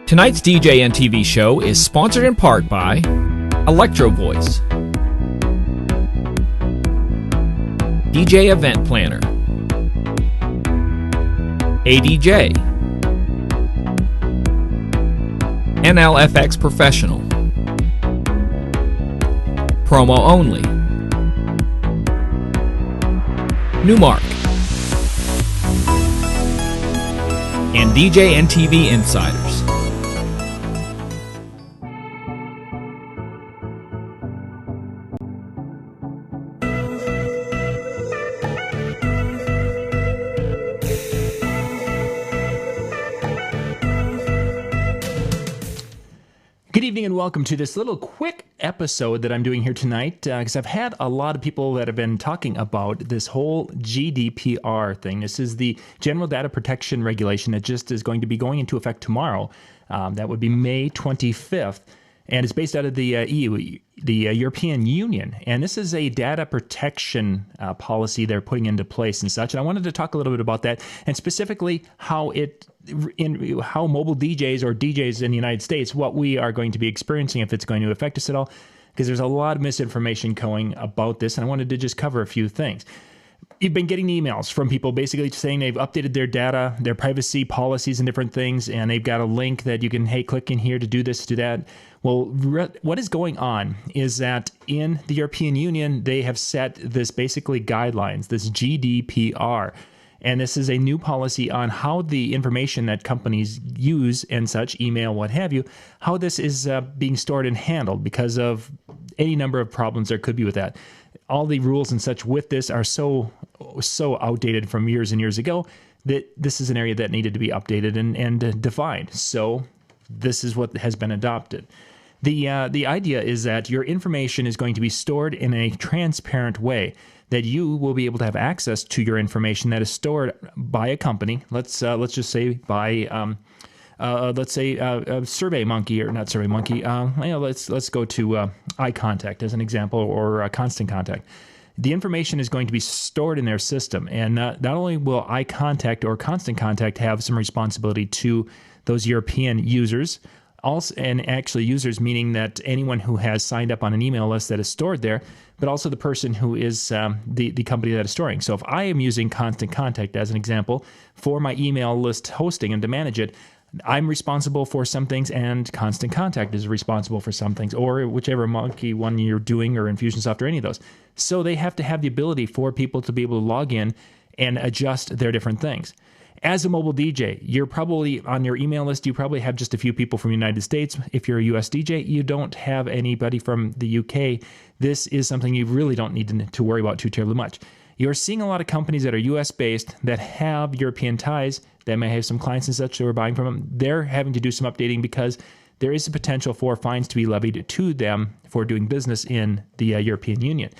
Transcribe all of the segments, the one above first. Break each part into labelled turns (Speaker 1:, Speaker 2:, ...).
Speaker 1: Tonight's DJ and TV show is sponsored in part by Electro Voice, DJ Event Planner, ADJ, NLFX Professional, Promo Only, Newmark, and DJ and TV Insiders.
Speaker 2: Good evening and welcome to this little quick episode that I'm doing here tonight because I've had a lot of people that have been talking about this whole GDPR thing. This is the General Data Protection Regulation that just is going to be going into effect tomorrow. That would be May 25th, and it's based out of the EU, the European Union. And this is a data protection policy they're putting into place and such. And I wanted to talk a little bit about that and specifically how mobile DJs or DJs in the United States, what we are going to be experiencing, if it's going to affect us at all, because there's a lot of misinformation going about this, and I wanted to just cover a few things. You've been getting emails from people basically saying they've updated their data, their privacy policies and different things, and they've got a link that you can, hey, click in here to do this, do that. Well, what is going on is that in the European Union, they have set this basically guidelines, this GDPR. And this is a new policy on how the information that companies use and such, email, what have you, how this is being stored and handled because of any number of problems there could be with that. All the rules and such with this are so outdated from years and years ago that this is an area that needed to be updated and defined. So this is what has been adopted. The idea is that your information is going to be stored in a transparent way, that you will be able to have access to your information that is stored by a company. Let's just say by SurveyMonkey, or not SurveyMonkey. Let's go to iContact as an example, or Constant Contact. The information is going to be stored in their system, and not only will iContact or Constant Contact have some responsibility to those European users, also, and actually users meaning that anyone who has signed up on an email list that is stored there, but also the person who is the company that is storing. So if I am using Constant Contact as an example for my email list hosting and to manage it, I'm responsible for some things, and Constant Contact is responsible for some things, or whichever monkey one you're doing, or Infusionsoft, or any of those. So they have to have the ability for people to be able to log in and adjust their different things. As a mobile DJ, you're probably on your email list, you probably have just a few people from the United States. If you're a US DJ, you don't have anybody from the UK. This is something you really don't need to worry about too terribly much. You're seeing a lot of companies that are US-based that have European ties, that may have some clients and such that are buying from them. They're having to do some updating because there is a potential for fines to be levied to them for doing business in the European Union.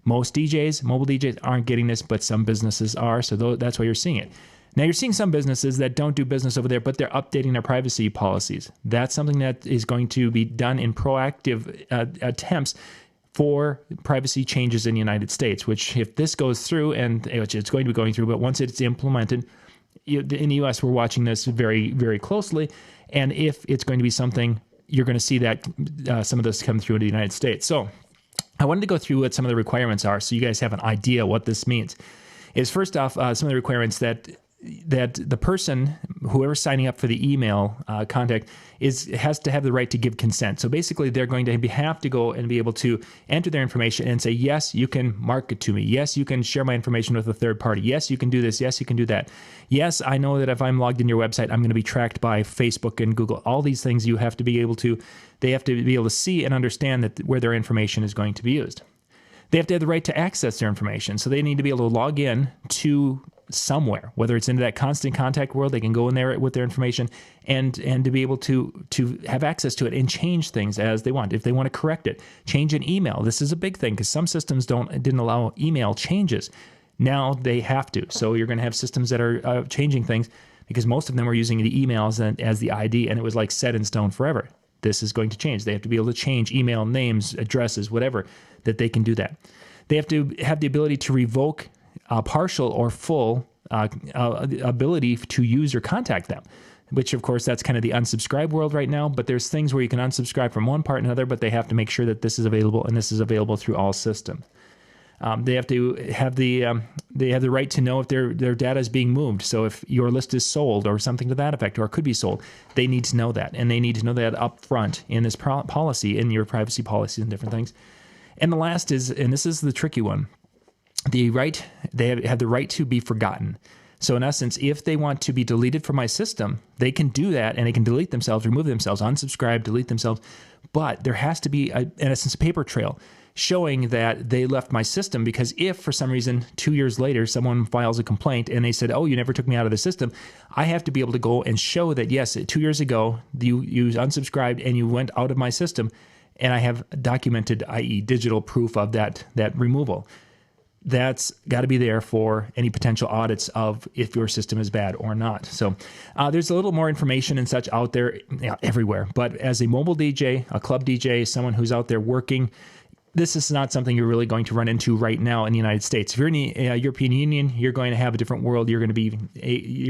Speaker 2: Most DJs, mobile DJs, aren't getting this, but some businesses are, so that's why you're seeing it. Now, you're seeing some businesses that don't do business over there, but they're updating their privacy policies. That's something that is going to be done in proactive attempts for privacy changes in the United States, which if this goes through, and which it's going to be going through, but once it's implemented, in the U.S., we're watching this very, very closely. And if it's going to be something, you're going to see that some of this come through in the United States. So I wanted to go through what some of the requirements are so you guys have an idea what this means. Is first off, some of the requirements that the person, whoever's signing up for the email contact, has to have the right to give consent. So basically, they're going to have to go and be able to enter their information and say, yes, you can market to me. Yes, you can share my information with a third party. Yes, you can do this. Yes, you can do that. Yes, I know that if I'm logged in your website, I'm going to be tracked by Facebook and Google. All these things you have to be able to, they have to be able to see and understand that where their information is going to be used. They have to have the right to access their information. So they need to be able to log in to somewhere, whether it's into that Constant Contact world, they can go in there with their information and to be able to have access to it and change things as they want. If they want to correct it, change an email. This is a big thing because some systems didn't allow email changes. Now they have to. So you're going to have systems that are changing things because most of them were using the emails as the ID, and it was like set in stone forever. This is going to change. They have to be able to change email names, addresses, whatever, that they can do that. They have to have the ability to revoke partial or full ability to use or contact them. which of course that's kind of the unsubscribe world right now. But there's things where you can unsubscribe from one part and another, but they have to make sure that this is available, and this is available through all systems. They have to have the right to know if their data is being moved. So if your list is sold or something to that effect, or could be sold, they need to know that, and they need to know that up front in this policy, in your privacy policies and different things. And the last is, and this is the tricky one, they have the right to be forgotten. So in essence, if they want to be deleted from my system, they can do that, and they can delete themselves, remove themselves, unsubscribe, delete themselves. But there has to be, in essence, a paper trail showing that they left my system, because if for some reason 2 years later someone files a complaint and they said, oh, you never took me out of the system, I have to be able to go and show that, yes, 2 years ago you unsubscribed and you went out of my system, and I have documented, i.e. digital proof of that removal. That's got to be there for any potential audits of if your system is bad or not. So there's a little more information and such out there everywhere. But as a mobile DJ, a club DJ, someone who's out there working, this is not something you're really going to run into right now in the United States. If you're in the European Union, you're going to have a different world. You're going to be,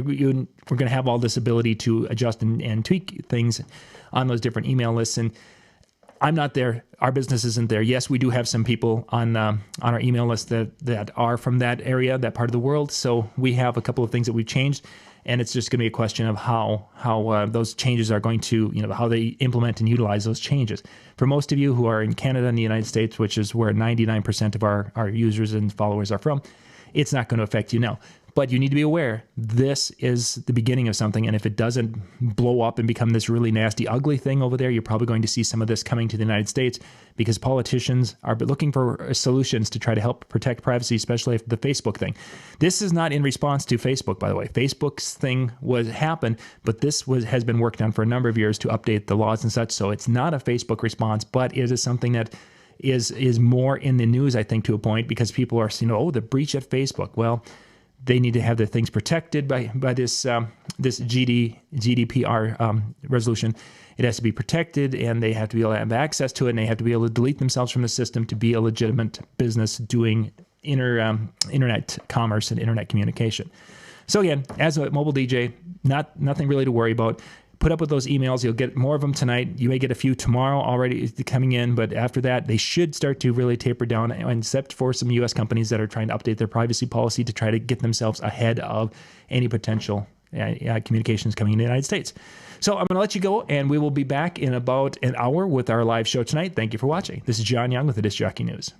Speaker 2: we're going to have all this ability to adjust and tweak things on those different email lists. And I'm not there. Our business isn't there. Yes, we do have some people on our email list that are from that area, that part of the world. So we have a couple of things that we've changed, and it's just going to be a question of how those changes are going to, how they implement and utilize those changes. For most of you who are in Canada and the United States, which is where 99% of our users and followers are from, it's not going to affect you now. But you need to be aware, this is the beginning of something, and if it doesn't blow up and become this really nasty, ugly thing over there, you're probably going to see some of this coming to the United States, because politicians are looking for solutions to try to help protect privacy, especially after the Facebook thing. This is not in response to Facebook, by the way. Facebook's thing happened, but this has been worked on for a number of years to update the laws and such, so it's not a Facebook response, but it is something that is more in the news, I think, to a point, because people are saying, oh, the breach at Facebook. Well, they need to have their things protected by this GDPR resolution. It has to be protected, and they have to be able to have access to it, and they have to be able to delete themselves from the system to be a legitimate business doing internet commerce and internet communication. So again, as a mobile DJ, nothing really to worry about. Put up with those emails. You'll get more of them tonight. You may get a few tomorrow already coming in, but after that, they should start to really taper down, except for some U.S. companies that are trying to update their privacy policy to try to get themselves ahead of any potential communications coming in the United States. So I'm going to let you go, and we will be back in about an hour with our live show tonight. Thank you for watching. This is John Young with the Disc Jockey News.